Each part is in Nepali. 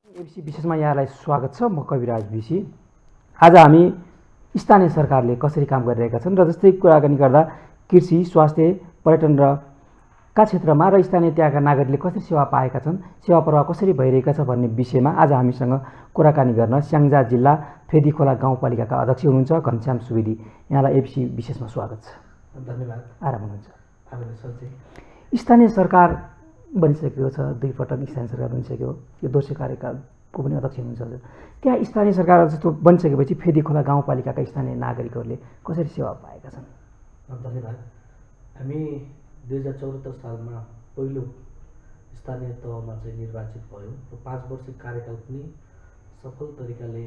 एबिसी विशेषमा यहाँलाई स्वागत छ। म कविराज विसी। आज हामी स्थानीय सरकारले कसरी काम गरिरहेका छन् र जस्तै कुराकानी गर्दा कृषि, स्वास्थ्य, पर्यटन र का क्षेत्रमा र स्थानीय त्यहाँका नागरिकले कसरी सेवा पाएका छन्, सेवा प्रवाह कसरी भइरहेका छ भन्ने विषयमा आज हामीसँग कुराकानी गर्न स्याङ्जा जिल्ला फेदीखोला गाउँपालिकाका अध्यक्ष हुनुहुन्छ घनश्याम सुवेदी। यहाँलाई एबिसी विशेषमा स्वागत छ। धन्यवाद। आराम हुनुहुन्छ? स्थानीय सरकार बनिसकेको छ, 2 पटक स्थानीय सरकार बनिसक्यो। यो दोस्रो कार्यकालको पनि अध्यक्ष हुनुहुन्छ हजुर। त्यहाँ स्थानीय सरकार जस्तो बनिसकेपछि फेदीखोला गाउँपालिकाका स्थानीय नागरिकहरूले कसरी सेवा पाएका छन्? धन्यवाद। हामी 2074 सालमा पहिलो स्थानीय तहमा चाहिँ निर्वाचित भयौँ र 5 वर्षको कार्यकाल पनि सफल तरिकाले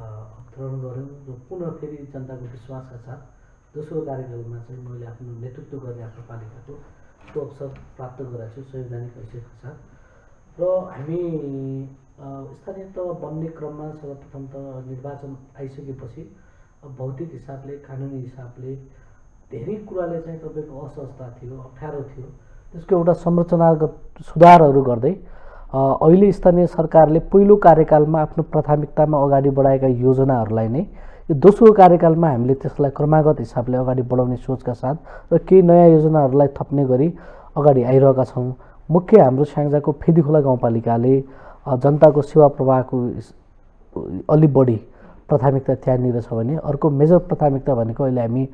अवतरण गऱ्यौँ र पुनः फेरि जनताको विश्वासका साथ दोस्रो कार्यकालमा चाहिँ मैले आफ्नो नेतृत्व गर्ने आफ्नो पालिकाको त्यो अवसर प्राप्त गराएको छु संवैधानिक हैसियतका साथ। र हामी स्थानीय तह बन्ने क्रममा सर्वप्रथम त निर्वाचन आइसकेपछि भौतिक हिसाबले, कानुनी हिसाबले धेरै कुराले चाहिँ तपाईँको असहजता थियो, अप्ठ्यारो थियो। त्यसको एउटा संरचनागत सुधारहरू गर्दै अहिले स्थानीय सरकारले पहिलो कार्यकालमा आफ्नो प्राथमिकतामा अगाडि बढाएका योजनाहरूलाई नै यो दोस्रो कार्यकालमा हामीले त्यसलाई क्रमागत हिसाबले अगाडि बढाउने सोचका साथ र केही नयाँ योजनाहरूलाई थप्ने गरी अगाडि आइरहेका छौँ। मुख्य हाम्रो स्याङ्जाको फेदीखोला गाउँपालिकाले जनताको सेवा प्रवाहको अलि बढी प्राथमिकता त्यहाँनिर छ भने अर्को मेजर प्राथमिकता भनेको अहिले हामी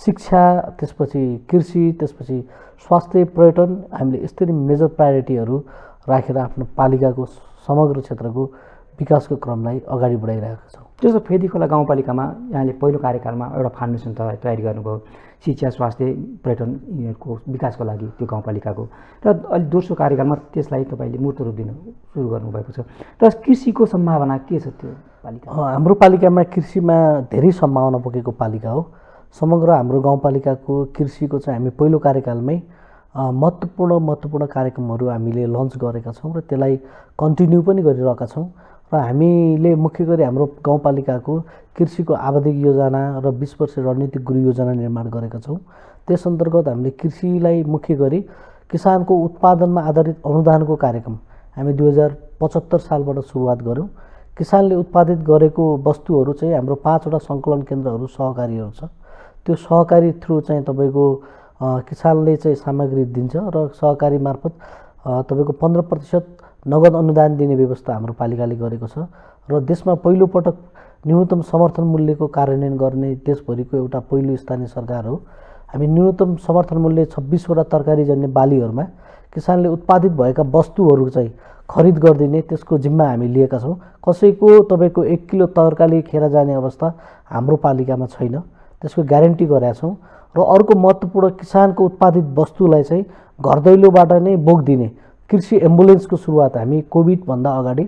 शिक्षा, त्यसपछि कृषि, त्यसपछि स्वास्थ्य, पर्यटन, हामीले यस्तै मेजर प्रायोरिटीहरू राखेर आफ्नो पालिकाको समग्र क्षेत्रको विकासको क्रमलाई अगाडि बढाइरहेका छौँ। जस्तो फेदीखोला गाउँपालिकामा यहाँले पहिलो कार्यकालमा एउटा फाउन्डेसन तयारी गर्नुभयो शिक्षा, स्वास्थ्य, पर्यटन यिनीहरूको विकासको लागि त्यो गाउँपालिकाको, र अहिले दोस्रो कार्यकालमा त्यसलाई तपाईँले मूर्त रूप दिन सुरु गर्नुभएको छ। र कृषिको सम्भावना के छ त्यो पालिका? हाम्रो पालिकामा कृषिमा धेरै सम्भावना बोकेको पालिका हो। समग्र हाम्रो गाउँपालिकाको कृषिको चाहिँ हामी पहिलो कार्यकालमै महत्त्वपूर्ण कार्यक्रमहरू हामीले लन्च गरेका छौँ र त्यसलाई कन्टिन्यू पनि गरिरहेका छौँ। र हामीले मुख्य गरी हाम्रो गाउँपालिकाको कृषिको आवधिक योजना र 20 वर्ष रणनीतिक गृह योजना निर्माण गरेका छौँ। त्यस अन्तर्गत हामीले कृषिलाई मुख्य गरी किसानको उत्पादनमा आधारित अनुदानको कार्यक्रम हामी 2075 सालबाट सुरुवात गऱ्यौँ। किसानले उत्पादित गरेको वस्तुहरू चाहिँ हाम्रो 5वटा सङ्कलन केन्द्रहरू सहकारीहरू छ। त्यो सहकारी थ्रु चाहिँ तपाईँको किसानले चाहिँ सामग्री दिन्छ र सहकारी मार्फत तपाईँको 15% नगद अनुदान दिने व्यवस्था हाम्रो पालिकाले गरेको छ। र देशमा पहिलोपटक न्यूनतम समर्थन मूल्यको कार्यान्वयन गर्ने देशभरिको एउटा पहिलो स्थानीय सरकार हो। हामी न्यूनतम समर्थन मूल्य 26वटा तरकारीजन्य बालीहरूमा किसानले उत्पादित भएका वस्तुहरू चाहिँ खरिद गरिदिने त्यसको जिम्मा हामी लिएका छौँ। कसैको तपाईँको 1 किलो तरकारी खेर जाने अवस्था हाम्रो पालिकामा छैन, त्यसको ग्यारेन्टी गरेका छौँ। र अर्को महत्त्वपूर्ण किसानको उत्पादित वस्तुलाई चाहिँ घर दैलोबाट नै बोकिदिने कृषि एम्बुलेन्सको सुरुवात हामी कोभिडभन्दा अगाडि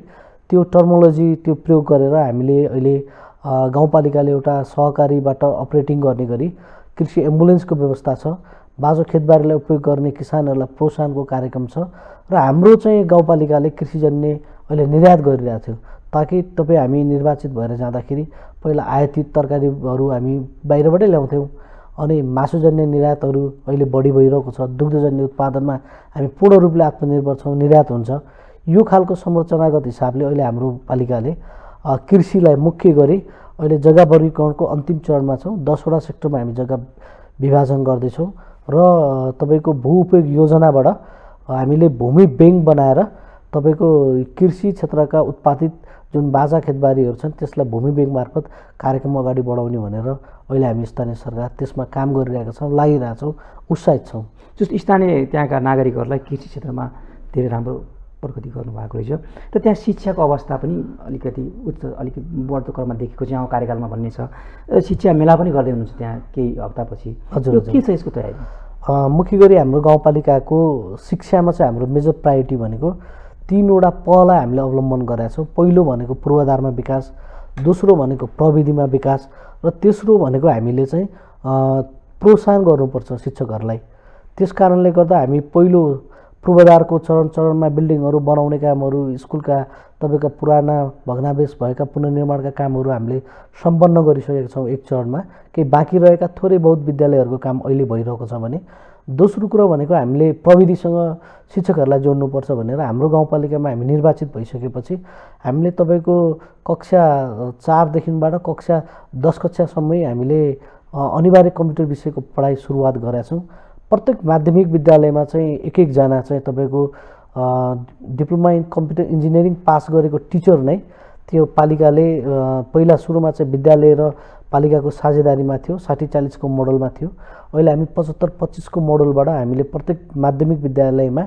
त्यो टर्मोलोजी त्यो प्रयोग गरेर हामीले अहिले गाउँपालिकाले एउटा सहकारीबाट अपरेटिङ गर्ने गरी कृषि एम्बुलेन्सको व्यवस्था छ। बाँझो खेतबारीलाई उपयोग गर्ने किसानहरूलाई प्रोत्साहनको कार्यक्रम छ। र हाम्रो चाहिँ गाउँपालिकाले कृषिजन्य अहिले निर्यात गरिरहेको थियो ताकि हामी निर्वाचित भएर जाँदाखेरि पहिला आयातित तरकारीहरू हामी बाहिरबाटै ल्याउँथ्यौँ, अनि मासुजन्य निर्यातहरू अहिले बढी भइरहेको छ। दुग्धजन्य उत्पादनमा हामी पूर्ण रूपले आत्मनिर्भर छौँ, निर्यात हुन्छ। यो खालको संरचनागत हिसाबले अहिले हाम्रो पालिकाले कृषिलाई मुख्य गरी अहिले जग्गा वर्गीकरणको अन्तिम चरणमा छौँ। 10वटा सेक्टरमा हामी जग्गा विभाजन गर्दैछौँ र तपाईँको भू उपयोग योजनाबाट हामीले भूमि ब्याङ्क बनाएर तपाईँको कृषि क्षेत्रका उत्पादित जुन बाजा खेतबारीहरू छन् त्यसलाई भूमि ब्याङ्क मार्फत कार्यक्रम अगाडि बढाउने भनेर अहिले हामी स्थानीय सरकार त्यसमा काम गरिरहेका छौँ, लागिरहेका छौँ, उत्साहित छौँ। जस्तो स्थानीय त्यहाँका नागरिकहरूलाई कृषि क्षेत्रमा धेरै राम्रो प्रगति गर्नुभएको रहेछ र त्यहाँ शिक्षाको अवस्था पनि अलिकति बढ्दो क्रममा देखेको चाहिँ यहाँ कार्यकालमा भन्ने छ। शिक्षा मेला पनि गर्दै हुनुहुन्छ त्यहाँ केही हप्तापछि। हजुर, के छ यसको तयारी? मुख्य गरी हाम्रो गाउँपालिकाको शिक्षामा चाहिँ हाम्रो मेजर प्रायोरिटी भनेको 3वटा पहललाई हामीले अवलम्बन गरेका छौँ। पहिलो भनेको पूर्वाधारमा विकास, दोस्रो भनेको प्रविधिमा विकास र तेस्रो भनेको हामीले चाहिँ प्रोत्साहन गर्नुपर्छ शिक्षकहरूलाई। त्यस कारणले गर्दा हामी पहिलो पूर्वाधारको चरणमा बिल्डिङहरू बनाउने कामहरू, स्कुलका तपाईँका पुराना भग्नावेश भएका पुनर्निर्माणका कामहरू हामीले सम्पन्न गरिसकेका छौँ एक चरणमा। केही बाँकी रहेका थोरै बहुत विद्यालयहरूको काम अहिले भइरहेको छ भने दोस्रो कुरो भनेको हामीले प्रविधिसँग शिक्षकहरूलाई जोड्नुपर्छ भनेर हाम्रो गाउँपालिकामा हामी निर्वाचित भइसकेपछि हामीले तपाईँको कक्षा 4 देखिबाट कक्षा 10 कक्षासम्मै हामीले अनिवार्य कम्प्युटर विषयको पढाइ सुरुवात गरेका छौँ। प्रत्येक माध्यमिक विद्यालयमा चाहिँ एक जना चाहिँ तपाईँको diploma in computer engineering pass गरेको टिचर नै त्यो पालिकाले पहिला सुरुमा चाहिँ विद्यालय र पालिकाको साझेदारीमा थियो, 60-40 को मोडलमा थियो। अहिले हामी 75-25 को मोडलबाट हामीले प्रत्येक माध्यमिक विद्यालयमा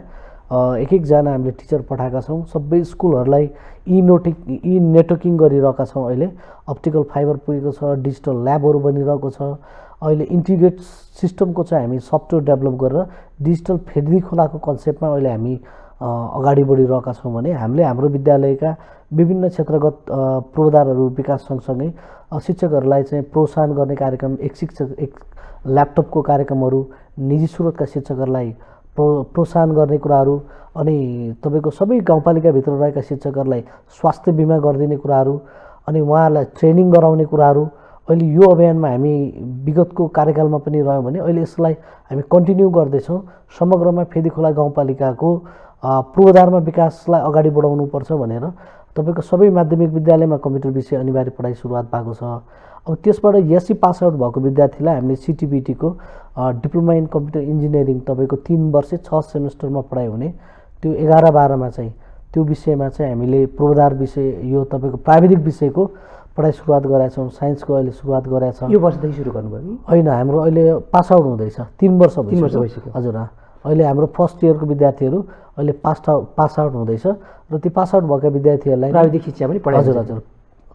एक जना हामीले टिचर पठाएका छौँ। सबै स्कुलहरूलाई ई नेटवर्किङ गरिरहेका छौँ। अहिले अप्टिकल फाइबर पुगेको छ, डिजिटल ल्याबहरू बनिरहेको छ। अहिले इन्टिग्रेट सिस्टमको चाहिँ हामी सफ्टवेयर डेभलप गरेर डिजिटल फेदी खोलाको कन्सेप्टमा अहिले हामी अगाडि बढिरहेका छौँ भने हामीले हाम्रो विद्यालयका विभिन्न क्षेत्रगत पूर्वाधारहरू विकास सँगसँगै शिक्षकहरूलाई चाहिँ प्रोत्साहन गर्ने कार्यक्रम, एक शिक्षक एक ल्यापटपको कार्यक्रमहरू, निजी स्रोतका शिक्षकहरूलाई प्रोत्साहन गर्ने कुराहरू, अनि तपाईँको सबै गाउँपालिकाभित्र रहेका शिक्षकहरूलाई स्वास्थ्य बिमा गरिदिने कुराहरू, अनि उहाँहरूलाई ट्रेनिङ गराउने कुराहरू अहिले यो अभियानमा हामी विगतको कार्यकालमा पनि रह्यौँ भने अहिले यसलाई हामी कन्टिन्यू गर्दैछौँ। समग्रमा फेदीखोला गाउँपालिकाको पूर्वाधारमा विकासलाई अगाडि बढाउनुपर्छ भनेर तपाईँको सबै माध्यमिक विद्यालयमा कम्प्युटर विषय अनिवार्य पढाइ सुरुवात भएको छ। अब त्यसबाट एससी पास आउट भएको विद्यार्थीलाई हामीले सिटिबिटीको डिप्लोमा इन कम्प्युटर इन्जिनियरिङ तपाईँको 3 वर्ष 6 सेमेस्टरमा पढाइ हुने त्यो 11-12मा चाहिँ त्यो विषयमा चाहिँ हामीले पूर्वाधार विषय यो तपाईँको प्राविधिक विषयको पढाइ सुरुवात गरेका छौँ। साइन्सको अहिले सुरुवात गरेका छौँ। यो वर्षदेखि सुरु गर्नुभयो कि होइन, हाम्रो अहिले पास आउट हुँदैछ, 3 वर्ष भइसक्यो। हजुर, अहिले हाम्रो फर्स्ट इयरको विद्यार्थीहरू अहिले पास आउट हुँदैछ र त्यो पास आउट भएका विद्यार्थीहरूलाई प्राविधिक शिक्षा पनि पढाइ हजुर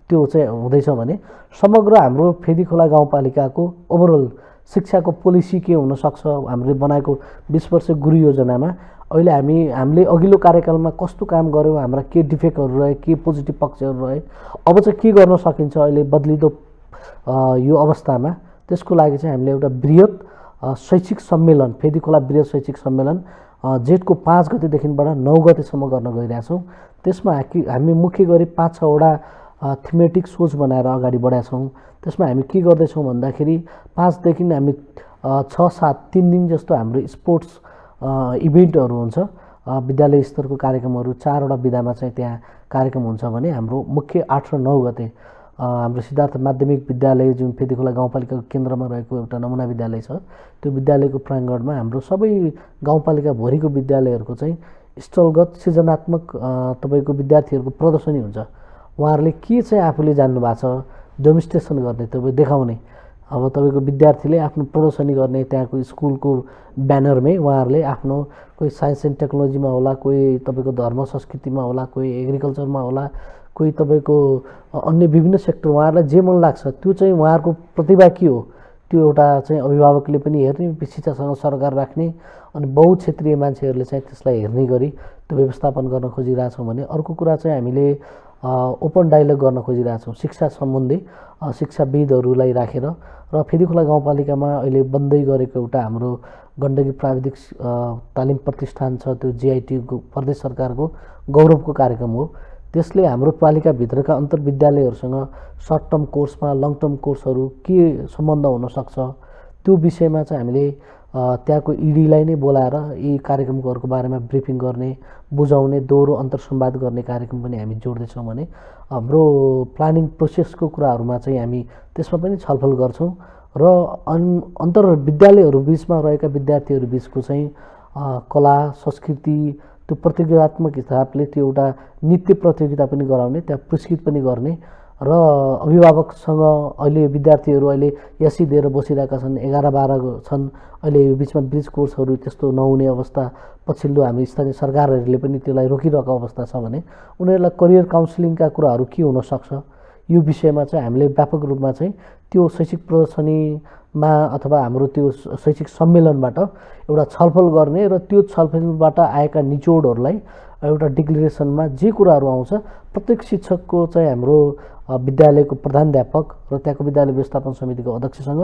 त्यो चाहिँ हुँदैछ भने समग्र हाम्रो फेदीखोला गाउँपालिकाको ओभरअल शिक्षाको पोलिसी के हुनसक्छ, हामीले बनाएको 20 वर्ष गुरु योजनामा अहिले हामीले अघिल्लो कार्यकालमा कस्तो काम गऱ्यौँ, हाम्रा के डिफेक्टहरू रहे, के पोजिटिभ पक्षहरू रहे, अब चाहिँ के गर्न सकिन्छ अहिले बदलिदो यो अवस्थामा, त्यसको लागि चाहिँ हामीले एउटा बृहत शैक्षिक सम्मेलन, फेदीखोला बृहत शैक्षिक सम्मेलन जेठको 5 गतेदेखिबाट 9 गतेसम्म गर्न गइरहेछौँ। त्यसमा हामी मुख्य गरी 5-6 वटा थीमेटिक सोच बनाएर अगाडि बढाएका छौँ। त्यसमा हामी के गर्दैछौँ भन्दाखेरि 5 देखि हामी 6-7 3 दिन जस्तो हाम्रो स्पोर्ट्स इभेन्टहरू हुन्छ, विद्यालय स्तरको कार्यक्रमहरू 4 वटा विधामा चाहिँ त्यहाँ कार्यक्रम हुन्छ भने हाम्रो मुख्य 8 र 9 गते हाम्रो सिद्धार्थ माध्यमिक विद्यालय जुन फेदीखोला गाउँपालिकाको केन्द्रमा रहेको एउटा नमुना विद्यालय छ, त्यो विद्यालयको प्राङ्गणमा हाम्रो सबै गाउँपालिकाभरिको विद्यालयहरूको चाहिँ स्थलगत सृजनात्मक तपाईँको विद्यार्थीहरूको प्रदर्शनी हुन्छ। उहाँहरूले के चाहिँ आफूले जान्नु भएको छ डेमोन्स्ट्रेसन गर्ने, तपाईँ देखाउने। अब तपाईँको विद्यार्थीले आफ्नो प्रदर्शनी गर्ने, त्यहाँको स्कुलको ब्यानरमै उहाँहरूले आफ्नो कोही साइन्स एन्ड टेक्नोलोजीमा होला, कोही तपाईँको धर्म संस्कृतिमा होला, कोही एग्रिकल्चरमा होला, कोही तपाईँको अन्य विभिन्न सेक्टर, उहाँहरूलाई जे मन लाग्छ त्यो चाहिँ उहाँहरूको प्रतिभा के हो त्यो एउटा चाहिँ अभिभावकले पनि हेर्ने, शिक्षासँग सरकार राख्ने, अनि बहुक्षेत्रीय मान्छेहरूले चाहिँ त्यसलाई हेर्ने गरी त्यो व्यवस्थापन गर्न खोजिरहेछौँ भने अर्को कुरा चाहिँ हामीले ओपन डायलग गर्न खोजिरहेछौँ शिक्षा सम्बन्धी शिक्षाविदहरूलाई राखेर र फेदीखोला गाउँपालिकामा अहिले बन्दै गरेको एउटा हाम्रो गण्डकी प्राविधिक तालिम प्रतिष्ठान छ, त्यो जिआइटीको प्रदेश सरकारको गौरवको कार्यक्रम हो। त्यसले हाम्रो पालिकाभित्रका अन्तर्विद्यालयहरूसँग सर्ट टर्म कोर्समा लङ टर्म कोर्सहरू के सम्बन्ध हुनसक्छ त्यो विषयमा चाहिँ हामीले त्यहाँको इडीलाई नै बोलाएर यी कार्यक्रमहरूको बारेमा ब्रिफिङ गर्ने, बुझाउने, दोहोरो अन्तर्संवाद गर्ने कार्यक्रम पनि हामी जोड्दैछौँ भने हाम्रो प्लानिङ प्रोसेसको कुराहरूमा चाहिँ हामी त्यसमा पनि छलफल गर्छौँ र अन्तर्विद्यालयहरू बिचमा रहेका विद्यार्थीहरू बिचको चाहिँ कला संस्कृति त्यो प्रतियोगितात्मक हिसाबले त्यो एउटा नृत्य प्रतियोगिता पनि गराउने, त्यहाँ पुरस्कृत पनि गर्ने र अभिभावकसँग अहिले विद्यार्थीहरू अहिले एससी दिएर बसिरहेका छन्, 11-12 छन्। अहिले यो बिचमा ब्रिज कोर्सहरू त्यस्तो नहुने अवस्था, पछिल्लो हामी स्थानीय सरकारहरूले पनि त्यसलाई रोकिरहेको अवस्था छ भने उनीहरूलाई करियर काउन्सिलिङका कुराहरू के हुनसक्छ यो विषयमा चाहिँ हामीले व्यापक रूपमा चाहिँ त्यो शैक्षिक प्रदर्शनीमा अथवा हाम्रो त्यो शैक्षिक सम्मेलनबाट एउटा छलफल गर्ने र त्यो छलफलबाट आएका निचोडहरूलाई एउटा डिक्लेरेसनमा जे कुराहरू आउँछ प्रत्येक शिक्षकको चाहिँ हाम्रो विद्यालयको प्रधानाध्यापक र त्यहाँको विद्यालय व्यवस्थापन समितिको अध्यक्षसँग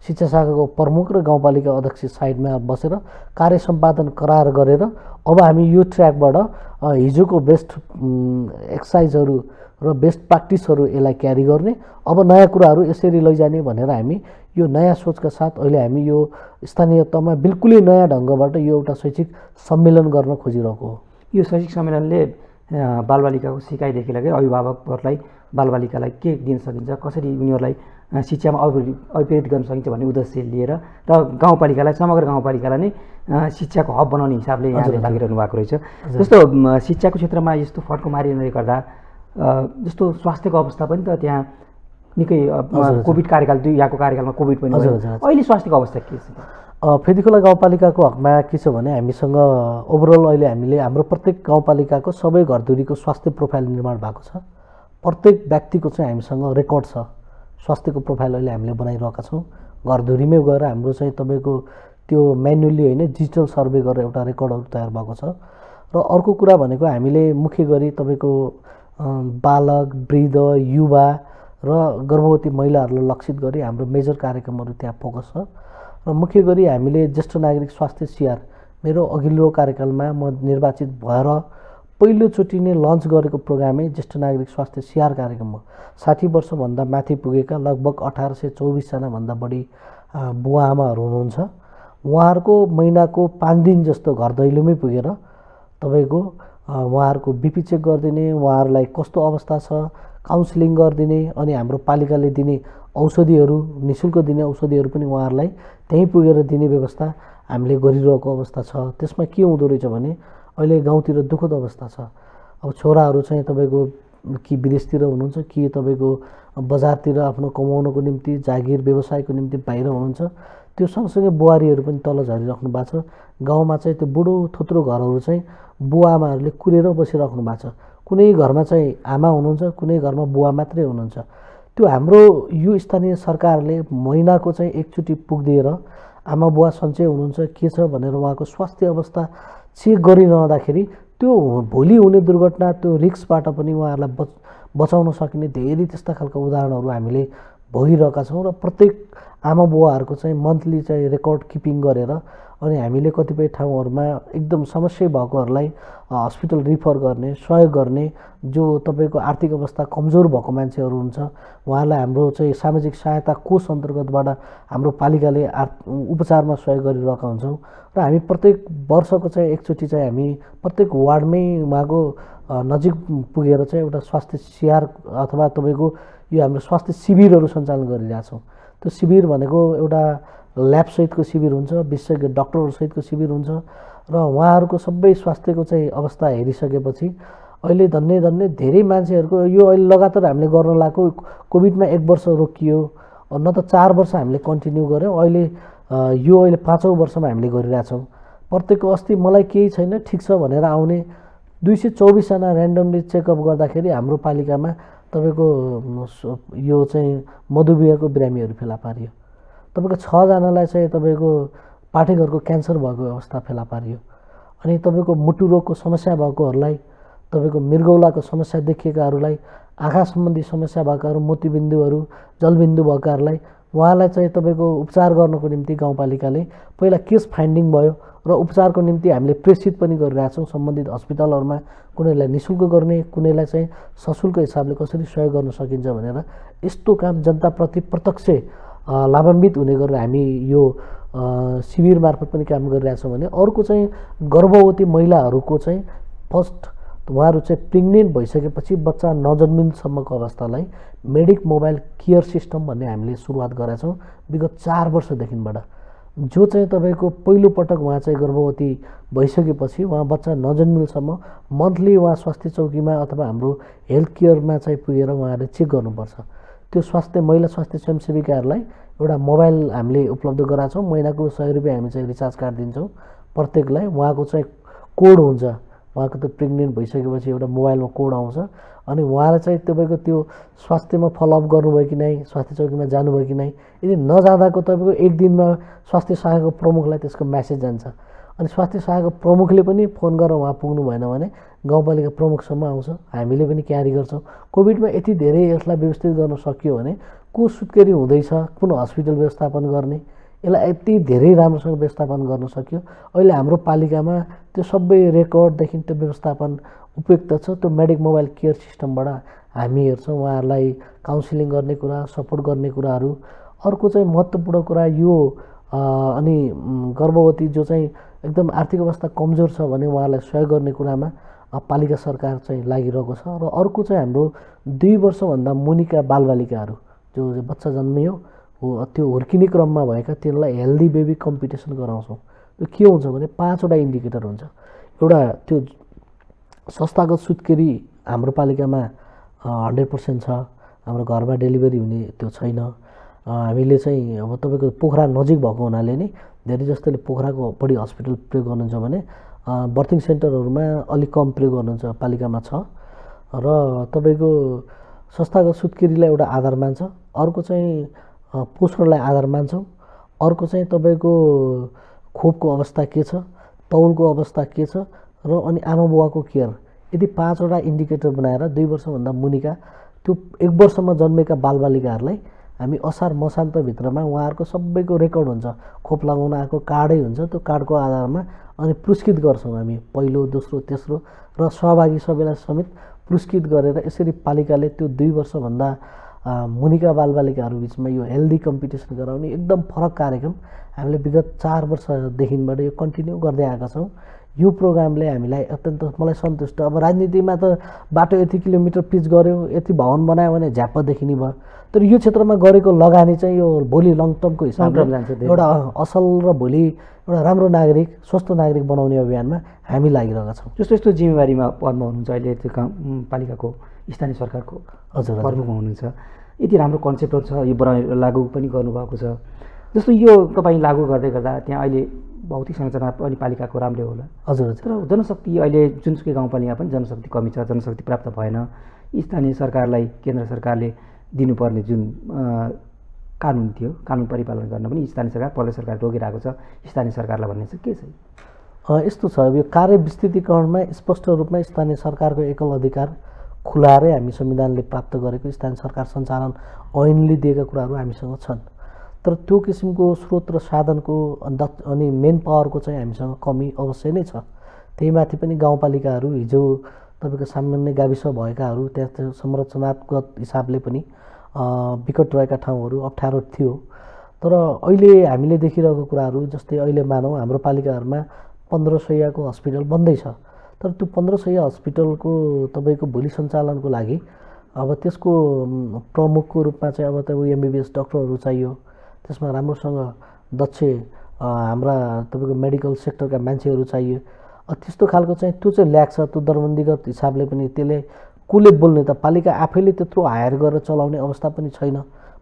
शिक्षा शाखाको प्रमुख र गाउँपालिका अध्यक्ष साइडमा बसेर कार्य सम्पादन करार गरेर अब हामी यो ट्र्याकबाट हिजोको बेस्ट एक्सर्साइजहरू र बेस्ट प्र्याक्टिसहरू यसलाई क्यारी गर्ने, अब नयाँ कुराहरू यसरी लैजाने भनेर हामी यो नयाँ सोचका साथ अहिले हामी यो स्थानीय तहमा बिल्कुलै नयाँ ढङ्गबाट यो एउटा शैक्षिक सम्मेलन गर्न खोजिरहेको हो। यो शैक्षिक सम्मेलनले बालबालिकाको सिकाइदेखि लगेर अभिभावकहरूलाई बालबालिकालाई के दिन सकिन्छ, कसरी उनीहरूलाई शिक्षामा अभिप्रेरित गर्न सकिन्छ भन्ने उद्देश्य लिएर र गाउँपालिकालाई समग्र गाउँपालिकालाई नै शिक्षाको हब बनाउने हिसाबले यहाँले लागिरहनु भएको रहेछ। जस्तो शिक्षाको क्षेत्रमा यस्तो फड्को मारिँदै गर्दा जस्तो स्वास्थ्यको अवस्था पनि त त्यहाँ निकै कोभिड कार्यकाल यहाँको कार्यकालमा कोभिड पनि अहिले स्वास्थ्यको अवस्था के छ? फेदीखोला गाउँपालिकाको हकमा के छ भने हामीसँग ओभरअल अहिले हामीले हाम्रो प्रत्येक गाउँपालिकाको सबै घरधुरीको स्वास्थ्य प्रोफाइल निर्माण भएको छ। प्रत्येक व्यक्तिको चाहिँ हामीसँग रेकर्ड छ, स्वास्थ्यको प्रोफाइल अहिले हामीले बनाइरहेका छौँ। घरधुरीमै गएर हाम्रो चाहिँ तपाईँको त्यो म्यानुअली होइन डिजिटल सर्वे गरेर एउटा रेकर्डहरू तयार भएको छ। र अर्को कुरा भनेको हामीले मुख्य गरी तपाईँको बालक, वृद्ध, युवा र गर्भवती महिलाहरूलाई लक्षित गरी हाम्रो मेजर कार्यक्रमहरू त्यहाँ फोकस छ। र मुख्य गरी हामीले ज्येष्ठ नागरिक स्वास्थ्य सिआर मेरो अघिल्लो कार्यकालमा म निर्वाचित भएर पहिलोचोटि नै लन्च गरेको प्रोग्रामै ज्येष्ठ नागरिक स्वास्थ्य सिआर कार्यक्रम हो। 60 वर्षभन्दा माथि पुगेका लगभग 1824जनाभन्दा बढी बुवा आमाहरू हुनुहुन्छ। उहाँहरूको महिनाको 5 दिन जस्तो घर दैलोमै पुगेर तपाईँको उहाँहरूको बिपी चेक गरिदिने, उहाँहरूलाई कस्तो अवस्था छ काउन्सिलिङ गरिदिने, अनि हाम्रो पालिकाले दिने औषधिहरू निःशुल्क दिने औषधिहरू पनि उहाँहरूलाई त्यहीँ पुगेर दिने व्यवस्था हामीले गरिरहेको अवस्था छ। त्यसमा के हुँदो रहेछ भने अहिले गाउँतिर दुःखद अवस्था छ। अब छोराहरू चाहिँ तपाईँको कि विदेशतिर हुनुहुन्छ कि तपाईँको बजारतिर आफ्नो कमाउनको निम्ति जागिर व्यवसायको निम्ति बाहिर हुनुहुन्छ। त्यो सँगसँगै बुहारीहरू पनि तल झरिराख्नु भएको छ। गाउँमा चाहिँ त्यो बुढो थोत्रो घरहरू चाहिँ बुवा आमाहरूले कुरेर बसिराख्नु भएको छ। कुनै घरमा चाहिँ आमा हुनुहुन्छ, कुनै घरमा बुवा मात्रै हुनुहुन्छ। त्यो हाम्रो यो स्थानीय सरकारले महिनाको चाहिँ एकचोटि पुगिदिएर आमा बुवा सन्चै हुनुहुन्छ के छ भनेर उहाँको स्वास्थ्य अवस्था चेक गरिरहँदाखेरि त्यो भोलि हुने दुर्घटना त्यो रिस्कबाट पनि उहाँहरूलाई बचाउन सकिने धेरै त्यस्ता खालका उदाहरणहरू हामीले भोगिरहेका छौँ। र प्रत्येक आमा बुवाहरूको चाहिँ मन्थली चाहिँ रेकर्ड किपिङ गरेर अनि हामीले कतिपय ठाउँहरूमा एकदम समस्या भएकोहरूलाई हस्पिटल रिफर गर्ने, सहयोग गर्ने, जो तपाईँको आर्थिक अवस्था कमजोर भएको मान्छेहरू हुन्छ उहाँलाई हाम्रो चाहिँ सामाजिक सहायता कोष अन्तर्गतबाट हाम्रो पालिकाले उपचारमा सहयोग गरिरहेका हुन्छौँ। र हामी प्रत्येक वर्षको चाहिँ एकचोटि चाहिँ हामी प्रत्येक वार्डमै उहाँको नजिक पुगेर चाहिँ एउटा स्वास्थ्य सिआर अथवा तपाईँको यो हाम्रो स्वास्थ्य शिविरहरू सञ्चालन गरिरहेछौँ। त्यो शिविर भनेको एउटा ल्याबसहितको शिविर हुन्छ, विशेषज्ञ डक्टरहरूसहितको शिविर हुन्छ र उहाँहरूको सबै स्वास्थ्यको चाहिँ अवस्था हेरिसकेपछि अहिले धन्य धेरै मान्छेहरूको यो अहिले लगातार हामीले गर्न लागेको कोभिडमा 1 वर्ष रोकियो, न त 4 वर्ष हामीले कन्टिन्यू गऱ्यौँ, अहिले यो अहिले 5औँ वर्षमा हामीले गरिरहेछौँ। प्रत्येक अस्ति मलाई केही छैन ठिक छ भनेर आउने 224जना ऱ्यान्डमली चेकअप गर्दाखेरि हाम्रो पालिकामा तपाईँको यो चाहिँ मधुमेहको बिरामीहरू फेला पारियो। तपाईँको 6जनालाई चाहिँ तपाईँको पाठेघरको क्यान्सर भएको अवस्था फेला पारियो। अनि तपाईँको मुटु रोगको समस्या भएकोहरूलाई, तपाईँको मृगौलाको समस्या देखिएकाहरूलाई, आँखा सम्बन्धी समस्या भएकाहरू, मोतीबिन्दुहरू, जलबिन्दु भएकाहरूलाई उहाँलाई चाहिँ तपाईँको उपचार गर्नको निम्ति गाउँपालिकाले पहिला केस फाइन्डिङ भयो र उपचारको निम्ति हामीले प्रेषित पनि गरिरहेछौँ सम्बन्धित अस्पतालहरूमा। कुनैलाई निःशुल्क गर्ने, कुनैलाई चाहिँ सशुल्क हिसाबले कसरी सहयोग गर्न सकिन्छ भनेर यस्तो काम जनताप्रति प्रत्यक्ष लाभान्वित हुने गरेर हामी यो शिविर मार्फत पनि काम गरिरहेछौँ। भने अर्को चाहिँ गर्भवती महिलाहरूको चाहिँ फर्स्ट उहाँहरू चाहिँ प्रेग्नेन्ट भइसकेपछि बच्चा नजन्मिनसम्मको अवस्थालाई मेडिक मोबाइल केयर सिस्टम भन्ने हामीले सुरुवात गरेका छौँ विगत 4 वर्षदेखिबाट। जो चाहिँ तपाईँको पहिलोपटक उहाँ चाहिँ गर्भवती भइसकेपछि उहाँ बच्चा नजन्मिलसम्म मन्थली उहाँ स्वास्थ्य चौकीमा अथवा हाम्रो हेल्थ केयरमा चाहिँ पुगेर उहाँहरूले चेक गर्नुपर्छ। त्यो महिला स्वास्थ्य स्वयंसेविकाहरूलाई एउटा मोबाइल हामीले उपलब्ध गराएको छौँ। महिनाको 100 रुपियाँ हामी चाहिँ रिचार्ज कार्ड दिन्छौँ प्रत्येकलाई। उहाँको चाहिँ कोड हुन्छ, उहाँको त प्रेग्नेन्ट भइसकेपछि एउटा मोबाइलमा कोड आउँछ अनि उहाँलाई चाहिँ तपाईँको त्यो स्वास्थ्यमा फलोअप गर्नुभयो कि नै, स्वास्थ्य चौकीमा जानुभयो कि नै, यदि नजाँदाको तपाईँको 1 दिनमा स्वास्थ्य शाखाको प्रमुखलाई त्यसको म्यासेज जान्छ अनि स्वास्थ्य शाखाको प्रमुखले पनि फोन गरेर उहाँ पुग्नु भएन भने गाउँपालिका प्रमुखसम्म आउँछ, हामीले पनि क्यारी गर्छौँ। कोभिडमा यति धेरै यसलाई व्यवस्थित गर्न सकियो भने को सुत्केरी हुँदैछ, कुन हस्पिटल व्यवस्थापन गर्ने, यसलाई यति धेरै राम्रोसँग व्यवस्थापन गर्न सक्यो। अहिले हाम्रो पालिकामा त्यो सबै रेकर्डदेखि त्यो व्यवस्थापन उपयुक्त छ। त्यो मेडिक मोबाइल केयर सिस्टमबाट हामी हेर्छौँ उहाँहरूलाई काउन्सिलिङ गर्ने कुरा, सपोर्ट गर्ने कुराहरू। अर्को चाहिँ महत्त्वपूर्ण कुरा यो अनि गर्भवती जो चाहिँ एकदम आर्थिक अवस्था कमजोर छ भने उहाँहरूलाई सहयोग गर्ने कुरामा पालिका सरकार चाहिँ लागिरहेको छ। र अर्को चाहिँ हाम्रो 2 वर्षभन्दा मुनिका बालबालिकाहरू जो बच्चा जन्मियो हो त्यो हुर्किने क्रममा भएका त्यसलाई हेल्दी बेबी कम्पिटिसन गराउँछौँ। त्यो के हुन्छ भने 5वटा इन्डिकेटर हुन्छ। एउटा त्यो संस्थागत सुत्केरी हाम्रो पालिकामा 100% छ। हाम्रो घरमा डेलिभरी हुने त्यो छैन। हामीले चाहिँ अब तपाईँको पोखरा नजिक भएको हुनाले नै धेरै जस्तोले पोखराको बढी हस्पिटल प्रयोग गर्नुहुन्छ भने बर्थिङ सेन्टरहरूमा अलिक कम प्रयोग गर्नुहुन्छ पालिकामा छ। र तपाईँको संस्थागत सुत्केरीलाई एउटा आधार मान्छ। अर्को चाहिँ पोषणलाई आधार मान्छौँ। अर्को चाहिँ तपाईँको खोपको अवस्था के छ, तौलको अवस्था के छ र अनि आमा बुवाको केयर, यदि 5वटा इन्डिकेटर बनाएर 2 वर्षभन्दा मुनिका त्यो 1 वर्षमा जन्मेका बालबालिकाहरूलाई हामी असार मसान्तभित्रमा उहाँहरूको सबैको रेकर्ड हुन्छ, खोप लगाउन आएको कार्डै हुन्छ। त्यो कार्डको आधारमा अनि पुरस्कृत गर्छौँ हामी, पहिलो, दोस्रो, तेस्रो र सहभागी सबैलाई समेत पुरस्कृत गरेर यसरी पालिकाले त्यो 2 वर्षभन्दा मुनिका बालबालिकाहरू बिचमा यो हेल्दी कम्पिटिसन गराउने एकदम फरक कार्यक्रम हामीले विगत 4 वर्षदेखिबाट यो कन्टिन्यू गर्दै आएका छौँ। यो प्रोग्रामले हामीलाई अत्यन्त मलाई सन्तुष्ट। अब राजनीतिमा त बाटो यति किलोमिटर पिच गऱ्यो, यति भवन बनायो भने झ्याप्प देखिने भयो, तर यो क्षेत्रमा गरेको लगानी चाहिँ यो भोलि लङ टर्मको हिसाबले एउटा असल र भोलि एउटा राम्रो नागरिक, स्वस्थ नागरिक बनाउने अभियानमा हामी लागिरहेका छौँ। जस्तो यस्तो जिम्मेवारीमा पदमा हुनुहुन्छ अहिले त्यो पालिकाको स्थानीय सरकारको हजुर प्रमुखमा हुनुहुन्छ, यति राम्रो कन्सेप्टहरू छ, यो लागू पनि गर्नुभएको छ। जस्तो यो तपाईँ लागू गर्दै गर्दा त्यहाँ अहिले भौतिक संरचना पनि पालिकाको राम्रै होला। हजुर तर जनशक्ति अहिले जुनसुकै गाउँपालिका पनि जनशक्ति कमी छ, जनशक्ति प्राप्त भएन। स्थानीय सरकारलाई केन्द्र सरकारले दिनुपर्ने जुन कानुन थियो, कानुन परिपालन गर्न पनि स्थानीय सरकार, प्रदेश सरकार रोकिरहेको छ। स्थानीय सरकारलाई भन्ने चाहिँ के छ? यस्तो छ, यो कार्य विस्तृतीकरणमा स्पष्ट रूपमा स्थानीय सरकारको एकल अधिकार खुलाएरै हामी संविधानले प्राप्त गरेको स्थानीय सरकार सञ्चालन ऐनले दिएका कुराहरू हामीसँग छन्। तर त्यो किसिमको स्रोत र साधनको अनि मेन पावरको चाहिँ हामीसँग कमी अवश्य नै छ। त्यही माथि पनि गाउँपालिकाहरू हिजो तपाईँको सामान्य गाविस भएकाहरू त्यहाँ संरचनात्मक हिसाबले पनि विकट रहेका ठाउँहरू अप्ठ्यारो थियो। तर अहिले हामीले देखिरहेको कुराहरू जस्तै अहिले मानौँ हाम्रो पालिकाहरूमा 15 शय्याको हस्पिटल बन्दैछ, तर त्यो 15 शय्या हस्पिटलको तपाईँको भोलि सञ्चालनको लागि अब त्यसको प्रमुखको रूपमा चाहिँ अब तपाईँ MBBS डक्टरहरू चाहियो, त्यसमा राम्रोसँग दक्ष हाम्रा तपाईँको मेडिकल सेक्टरका मान्छेहरू चाहियो। त्यस्तो खालको चाहिँ त्यो चाहिँ ल्याक्छ। त्यो दरबन्दीगत हिसाबले पनि त्यसले कसले बोल्ने त, पालिका आफैले त्यत्रो हायर गरेर चलाउने अवस्था पनि छैन।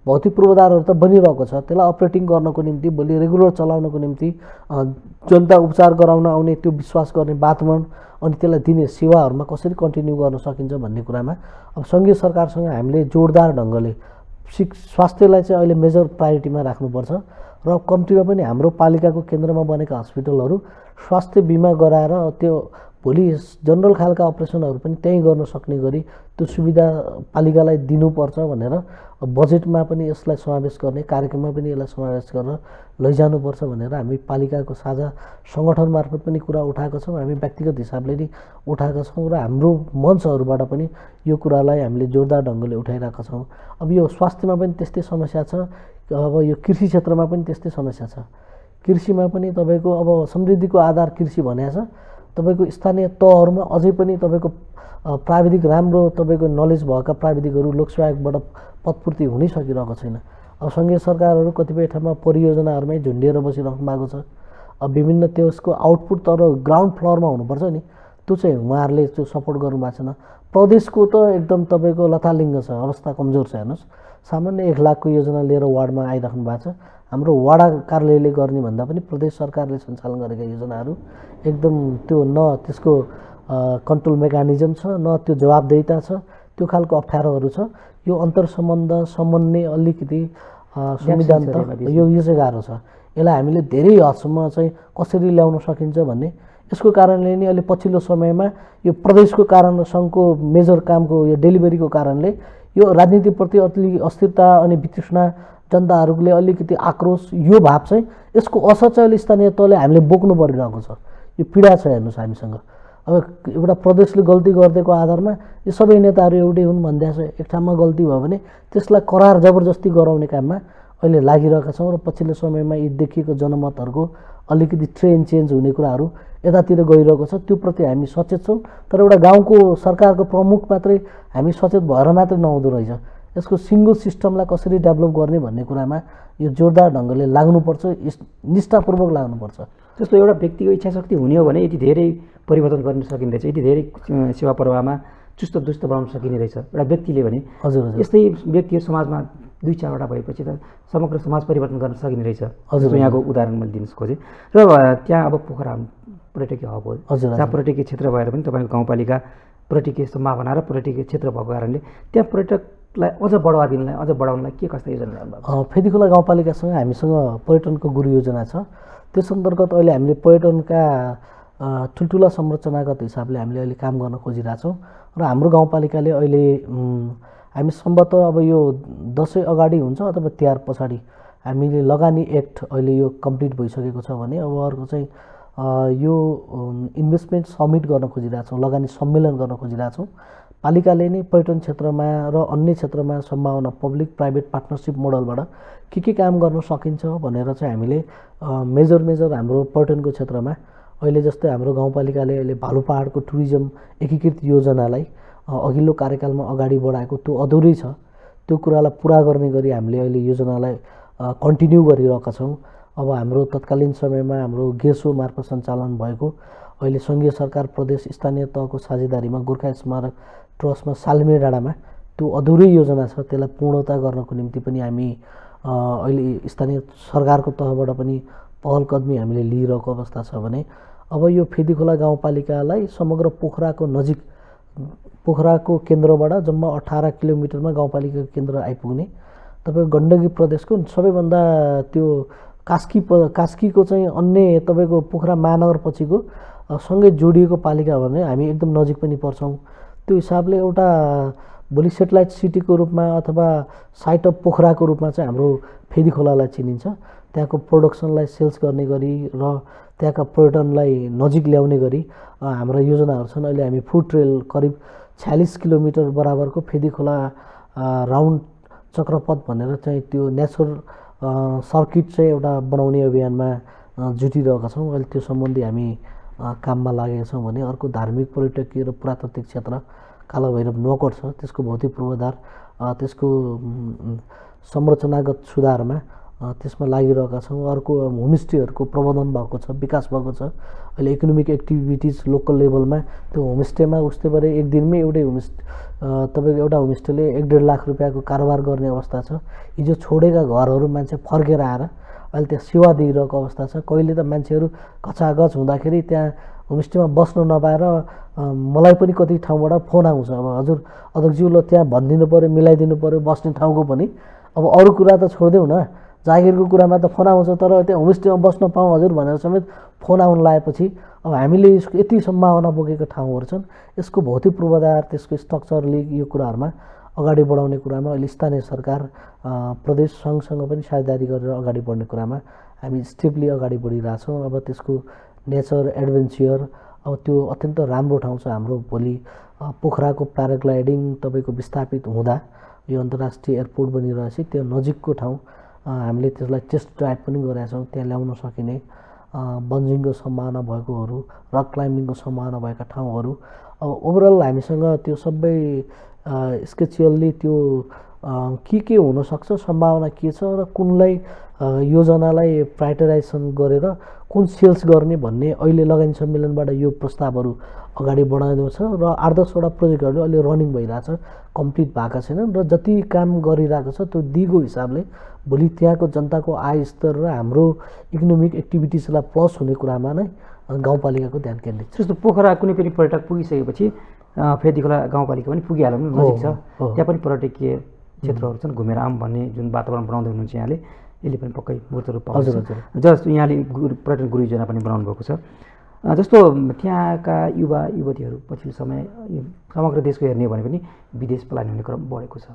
भौतिक पूर्वाधारहरू त बनिरहेको छ, त्यसलाई अपरेटिङ गर्नको निम्ति, भोलि रेगुलर चलाउनको निम्ति जनता उपचार गराउन आउने त्यो विश्वास गर्ने वातावरण अनि त्यसलाई दिने सेवाहरूमा कसरी कन्टिन्यू गर्न सकिन्छ भन्ने कुरामा अब सङ्घीय सरकारसँग हामीले जोरदार ढङ्गले स्वास्थ्यलाई चाहिँ अहिले मेजर प्रायोरिटीमा राख्नुपर्छ। र कम्तीमा पनि हाम्रो पालिकाको केन्द्रमा बनेका हस्पिटलहरू स्वास्थ्य बिमा गराएर त्यो भोलि जनरल खालका अपरेसनहरू पनि त्यहीँ गर्न सक्ने गरी त्यो सुविधा पालिकालाई दिनुपर्छ भनेर बजेटमा पनि यसलाई समावेश गर्ने, कार्यक्रममा पनि यसलाई समावेश गरेर लैजानुपर्छ भनेर हामी पालिकाको साझा सङ्गठन मार्फत पनि कुरा उठाएका छौँ। हामी व्यक्तिगत हिसाबले नि उठाएका छौँ र हाम्रो मञ्चहरूबाट पनि यो कुरालाई हामीले जोरदार ढङ्गले उठाइरहेका छौँ। अब यो स्वास्थ्यमा पनि त्यस्तै समस्या छ, अब यो कृषि क्षेत्रमा पनि त्यस्तै समस्या छ। कृषिमा पनि तपाईँको अब समृद्धिको आधार कृषि भनेको छ, तपाईँको स्थानीय तहहरूमा अझै पनि तपाईँको प्राविधिक राम्रो तपाईँको नलेज भएका प्राविधिकहरू लोकसेवाबाट पदपूर्ति हुनै सकिरहेको छैन। अब सङ्घीय सरकारहरू कतिपय ठाउँमा परियोजनाहरूमै झुन्डिएर बसिराख्नु भएको छ। अब विभिन्न त्यसको आउटपुट तर ग्राउन्ड फ्लोरमा हुनुपर्छ नि, त्यो चाहिँ उहाँहरूले त्यो सपोर्ट गर्नु भएको छैन। प्रदेशको त एकदम तपाईँको लथालिङ्ग छ, अवस्था कमजोर छ। हेर्नुहोस्, सामान्य 1 लाखको योजना लिएर वार्डमा आइराख्नु भएको छ। हाम्रो वडा कार्यालयले गर्ने भन्दा पनि प्रदेश सरकारले सञ्चालन गरेका योजनाहरू एकदम त्यो न त्यसको कन्ट्रोल मेकानिजम छ, न त्यो जवाबदेहिता छ, त्यो खालको अप्ठ्यारोहरू छ। यो अन्तर्सम्बन्ध समन्वय अलिकति संविधान त यो चाहिँ गाह्रो छ। यसलाई हामीले धेरै हदसम्म चाहिँ कसरी ल्याउन सकिन्छ भन्ने यसको कारणले नि अहिले पछिल्लो समयमा यो प्रदेशको कारण सङ्घको मेजर कामको यो डेलिभरीको कारणले यो राजनीतिप्रति अलिकति अस्थिरता अनि वितृष्णा जनताहरूले अलिकति आक्रोश यो भाव चाहिँ यसको असर चाहिँ अहिले स्थानीय तहले हामीले बोक्नु परिरहेको छ। यो पीडा छ हेर्नुहोस् हामीसँग। अब एउटा प्रदेशले गल्ती गरिदिएको आधारमा यो सबै नेताहरू एउटै हुन् भन्दै छ। एक ठाउँमा गल्ती भयो भने त्यसलाई करार जबरजस्ती गराउने काममा अहिले लागिरहेका छौँ र पछिल्लो समयमा यी देखिएको जनमतहरूको अलिकति ट्रेन चेन्ज हुने कुराहरू यतातिर गइरहेको छ। त्यो प्रति हामी सचेत छौँ, तर एउटा गाउँको सरकारको प्रमुख मात्रै हामी सचेत भएर मात्रै नहुँदो रहेछ। यसको सिङ्गल सिस्टमलाई कसरी डेभलप गर्ने भन्ने कुरामा यो जोरदार ढङ्गले लाग्नुपर्छ, निष्ठापूर्वक लाग्नुपर्छ। जस्तो एउटा व्यक्तिको इच्छा शक्ति हुने हो भने यति धेरै परिवर्तन गर्न सकिने रहेछ, यति धेरै सेवा प्रवाहमा चुस्त दुस्त बनाउन सकिने रहेछ एउटा व्यक्तिले भने। हजुर यस्तै व्यक्तिहरू समाजमा 2-4वटा भएपछि त समग्र समाज परिवर्तन गर्न सकिने रहेछ। हजुर यहाँको उदाहरण मैले दिन खोजेँ। र त्यहाँ अब पोखरा पर्यटकीय हब हो, हजुर जहाँ पर्यटकीय क्षेत्र भएर पनि तपाईँको गाउँपालिका पर्यटकीय सम्भावना र पर्यटकीय क्षेत्र भएको कारणले त्यहाँ पर्यटकलाई अझ बढावा दिनलाई, अझ बढाउनलाई के कस्ता योजना ल्याउनु? फेदीखोला गाउँपालिकासँग हामीसँग पर्यटनको गुरु योजना छ। त्यस अन्तर्गत अहिले हामीले पर्यटनका ठुल्ठुला संरचनागत हिसाबले हामीले अहिले काम गर्न खोजिरहेछौँ र हाम्रो गाउँपालिकाले अहिले हामी सम्भवतः अब यो दसैँ अगाडि हुन्छ अथवा तिहार पछाडि हामीले लगानी एक्ट अहिले यो कम्प्लिट भइसकेको छ भने अब अर्को चाहिँ यो इन्भेस्टमेन्ट समिट गर्न खोजिरहेछौँ, लगानी सम्मेलन गर्न खोजिरहेछौँ। पालिकाले नै पर्यटन क्षेत्रमा र अन्य क्षेत्रमा सम्भावना पब्लिक प्राइभेट पार्टनरसिप मोडलबाट के काम गर्न सकिन्छ भनेर चाहिँ हामीले मेजर हाम्रो पर्यटनको क्षेत्रमा अहिले जस्तै हाम्रो गाउँपालिकाले अहिले भालुपाहाडको टुरिज्म एकीकृत योजनालाई अघिल्लो कार्यकालमा अगाडि बढाएको त्यो अधुरै छ। त्यो कुरालाई पुरा गर्ने गरी हामीले अहिले योजनालाई कन्टिन्यू गरिरहेका छौँ। अब हाम्रो तत्कालीन समयमा हाम्रो गेसो मार्फत सञ्चालन भएको अहिले सङ्घीय सरकार प्रदेश स्थानीय तहको साझेदारीमा गोर्खा स्मारक ट्रस्टमा सालमे डाँडामा त्यो अधुरै योजना छ। त्यसलाई पूर्णता गर्नको निम्ति पनि हामी अहिले स्थानीय सरकारको तहबाट पनि पहल कदमी हामीले लिइरहेको अवस्था छ भने अब यो फेदीखोला गाउँपालिकालाई समग्र पोखराको नजिक, पोखराको केन्द्रबाट जम्मा 18 किलोमिटरमा गाउँपालिकाको केन्द्र आइपुग्ने तपाईँको गण्डकी प्रदेशको सबैभन्दा त्यो कास्कीको चाहिँ अन्य तपाईँको पोखरा महानगर पछिको सँगै जोडिएको पालिका भने हामी एकदम नजिक पनि पर्छौँ। त्यो हिसाबले एउटा भोलि सेटेलाइट सिटीको रूपमा अथवा साइट अफ पोखराको रूपमा चाहिँ हाम्रो फेदीखोलालाई चिनिन्छ। त्यहाँको प्रोडक्सनलाई सेल्स गर्ने गरी र त्यहाँका पर्यटनलाई नजिक ल्याउने गरी हाम्रा योजनाहरू छन्। अहिले हामी फुड ट्रेल करिब 46 किलोमिटर बराबरको फेदीखोला राउन्ड चक्रपथ भनेर चाहिँ त्यो नेचरल सर्किट चाहिँ एउटा बनाउने अभियानमा जुटिरहेका छौँ। अहिले त्यो सम्बन्धी हामी काममा लागेका छौँ भने अर्को धार्मिक पर्यटकीय र पुरातात्विक क्षेत्र कालाभैरव नौकट छ, त्यसको भौतिक पूर्वाधार त्यसको संरचनागत सुधारमा त्यसमा लागिरहेका छौँ। अर्को होमस्टेहरूको प्रबन्धन भएको छ, विकास भएको छ। अहिले इकोनोमिक एक्टिभिटिज लोकल लेभलमा त्यो होमस्टेमा उस्तै गरे एक दिनमै एउटै तपाईँको एउटा होमस्टेले 1-1.5 लाख रुपियाँको कारोबार गर्ने अवस्था छ। हिजो छोडेका घरहरू मान्छे फर्केर आएर अहिले त्यहाँ सेवा दिइरहेको अवस्था छ। कहिले त मान्छेहरू घचाघच हुँदाखेरि त्यहाँ होमस्टेमा बस्न नपाएर मलाई पनि कति ठाउँबाट फोन आउँछ, अब हजुर अध्यक्षज्यू ल त्यहाँ भनिदिनु पऱ्यो, मिलाइदिनु पऱ्यो बस्ने ठाउँको पनि। अब अरू कुरा त छोडिदेऊ न, जागिरको कुरामा त फोन आउँछ, तर त्यहाँ होमस्टेमा बस्न पाऊँ हजुर भनेर समेत फोन आउन लागेपछि अब हामीले यसको यति सम्भावना बोकेको ठाउँहरू छन्। यसको भौतिक पूर्वाधार, त्यसको स्ट्रक्चरले यो कुराहरूमा अगाडि बढाउने कुरामा अहिले स्थानीय सरकार प्रदेश सङ्घसँग पनि साझेदारी गरेर अगाडि बढ्ने कुरामा हामी स्टेपली अगाडि बढिरहेछौँ। अब त्यसको नेचर एडभेन्चर अब त्यो अत्यन्त राम्रो ठाउँ छ हाम्रो। भोलि पोखराको प्याराग्लाइडिङ तपाईँको विस्थापित हुँदा यो अन्तर्राष्ट्रिय एयरपोर्ट बनिरहेछ, त्यो नजिकको ठाउँ हामीले त्यसलाई टेस्ट ड्राइभ पनि गरेका छौँ। त्यहाँ ल्याउन सकिने बन्जिङको सम्भावना भएकोहरू, रक क्लाइम्बिङको सम्भावना भएका ठाउँहरू अब ओभरअल हामीसँग त्यो सबै स्केचियल्ली त्यो के हुनसक्छ, सम्भावना के छ र कुनलाई योजनालाई प्रायोरिटाइजेसन गरेर कुन सेल्स गर्ने भन्ने अहिले लगानी सम्मेलनबाट यो प्रस्तावहरू अगाडि बढाइएको छ र 8-10वटा प्रोजेक्टहरू अहिले रनिङ भइरहेछ, कम्प्लिट भएका छैनन् र जति काम गरिरहेको छ त्यो दिगो हिसाबले भोलि त्यहाँको जनताको आय स्तर र हाम्रो इकोनोमिक एक्टिभिटिजलाई प्लस हुने कुरामा नै गाउँपालिकाको ध्यान केन्द्रित छ। जस्तो पोखरा कुनै पनि पर्यटक पुगिसकेपछि फेदीखोला गाउँपालिका पनि पुगिहाल्यो भने नजिक छ, त्यहाँ पनि पर्यटकीय क्षेत्रहरू छन्, घुमेर आऊँ भन्ने जुन वातावरण बनाउँदै हुनुहुन्छ यहाँले, यसले पनि पक्कै मूर्त रूप हजुर पाउँछ। हजुर जस्तो यहाँले पर्यटन गुरु योजना पनि बनाउनु भएको छ। जस्तो त्यहाँका युवा युवतीहरू पछिल्लो समय यो समग्र देशको हेर्ने हो भने पनि विदेश पलायन हुने क्रम बढेको छ।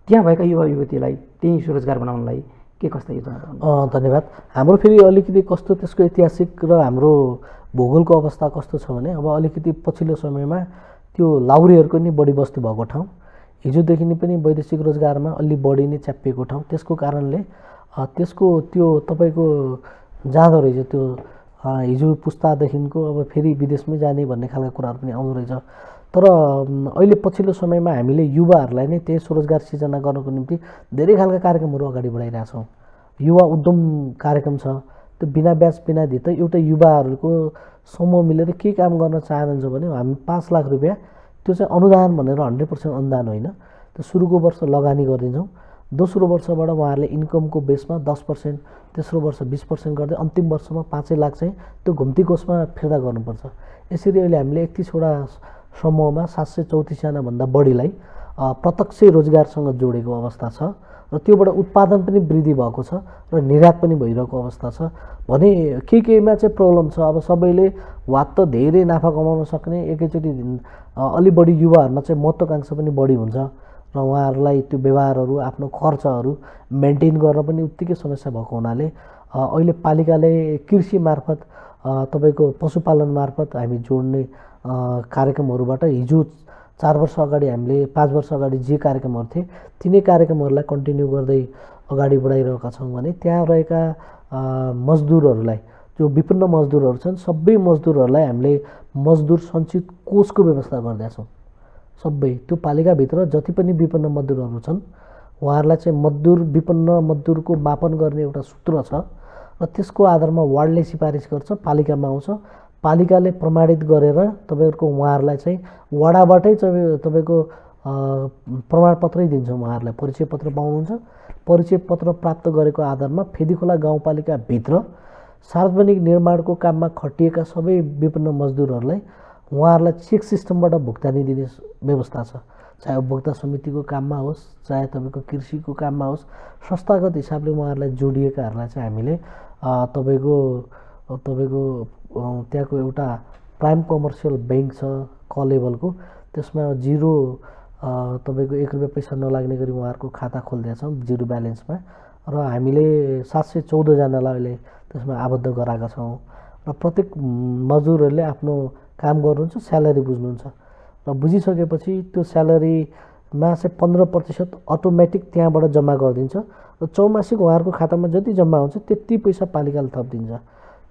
त्यहाँ भएका युवा युवतीलाई त्यही स्वरोजगार बनाउनलाई के कस्ता योजना बनाउनु? धन्यवाद। हाम्रो फेरि अलिकति कस्तो त्यसको ऐतिहासिक र हाम्रो भूगोलको अवस्था कस्तो छ भने अब अलिकति पछिल्लो समयमा त्यो लाउरेहरूको नि बढी बस्ती भएको ठाउँ, हिजोदेखि नै पनि वैदेशिक रोजगारमा अलि बढी नै च्यापिएको ठाउँ, त्यसको कारणले त्यसको त्यो तपाईँको जाँदो रहेछ त्यो हिजो पुस्तादेखिको अब फेरि विदेशमै जाने भन्ने खालका कुराहरू पनि आउँदो रहेछ। तर अहिले पछिल्लो समयमा हामीले युवाहरूलाई नै त्यही स्वरोजगार सिर्जना गर्नको निम्ति धेरै खालका कार्यक्रमहरू अगाडि बढाइरहेछौँ। युवा उद्यम कार्यक्रम छ, त्यो बिना ब्याज बिना धित एउटा युवाहरूको समूह मिलेर के काम गर्न चाहनुहुन्छ भने हामी 5 लाख रुपियाँ, त्यो चाहिँ अनुदान भनेर 100% अनुदान होइन, त्यो सुरुको वर्ष लगानी गरिदिन्छौँ। दोस्रो वर्षबाट उहाँहरूले इन्कमको बेसमा 10%, तेस्रो वर्ष 20% गर्दै अन्तिम वर्षमा 5 लाख चाहिँ त्यो घुम्ती कोषमा फिर्ता गर्नुपर्छ। यसरी अहिले हामीले 31वटा समूहमा 734 जनाभन्दा बढीलाई प्रत्यक्ष रोजगारसँग जोडेको अवस्था छ र त्योबाट उत्पादन पनि वृद्धि भएको छ र निर्यात पनि भइरहेको अवस्था छ। भने केमा चाहिँ प्रब्लम छ, अब सबैले वात त धेरै नाफा कमाउन सक्ने एकैचोटि अलि बढी युवाहरूमा चाहिँ महत्त्वाकांक्षा पनि बढी हुन्छ र उहाँहरूलाई त्यो व्यवहारहरू आफ्नो खर्चहरू मेन्टेन गर्न पनि उत्तिकै समस्या भएको हुनाले अहिले पालिकाले कृषि मार्फत तपाईँको पशुपालन मार्फत हामी जोड्ने कार्यक्रमहरूबाट हिजो 4 वर्ष अगाडि हामीले 5 वर्ष अगाडि जे कार्यक्रमहरू थिए तिनै कार्यक्रमहरूलाई कन्टिन्यू गर्दै अगाडि बढाइरहेका छौँ। भने त्यहाँ रहेका मजदुरहरूलाई, जो विपन्न मजदुरहरू छन्, सबै मजदुरहरूलाई हामीले मजदुर सञ्चित कोषको व्यवस्था गर्दैछौँ। सबै त्यो पालिकाभित्र जति पनि विपन्न मजदुरहरू छन् उहाँहरूलाई चाहिँ विपन्न मजदुरको मापन गर्ने एउटा सूत्र छ र त्यसको आधारमा वार्डले सिफारिस गर्छ, पालिकामा आउँछ, पालिकाले प्रमाणित गरेर तपाईँहरूको उहाँहरूलाई चाहिँ वडाबाटै तपाईँको प्रमाणपत्रै दिन्छौँ। उहाँहरूलाई परिचय पत्र पाउनुहुन्छ। परिचय पत्र प्राप्त गरेको आधारमा फेदीखोला गाउँपालिकाभित्र सार्वजनिक निर्माणको काममा खटिएका सबै विपन्न मजदुरहरूलाई उहाँहरूलाई चेक सिस्टमबाट भुक्तानी दिने व्यवस्था छ। चाहे उपभोक्ता समितिको काममा होस्, चाहे तपाईँको कृषिको काममा होस्, संस्थागत हिसाबले उहाँहरूलाई जोडिएकाहरूलाई चाहिँ हामीले तपाईँको त्यहाँको एउटा प्राइम कमर्सियल ब्याङ्क छ क लेभलको, त्यसमा जिरो तपाईँको 1 रुपियाँ पैसा नलाग्ने गरी उहाँहरूको खाता खोलिदिएछौँ जिरो ब्यालेन्समा र हामीले 714 जनालाई अहिले त्यसमा आबद्ध गराएका छौँ र प्रत्येक मजदुरहरूले आफ्नो काम गर्नुहुन्छ, स्यालेरी बुझ्नुहुन्छ र बुझिसकेपछि त्यो स्यालेरीमा चाहिँ 15% अटोमेटिक त्यहाँबाट जम्मा गरिदिन्छ र चौमासिक उहाँहरूको खातामा जति जम्मा हुन्छ त्यति पैसा पालिकाले थपिदिन्छ।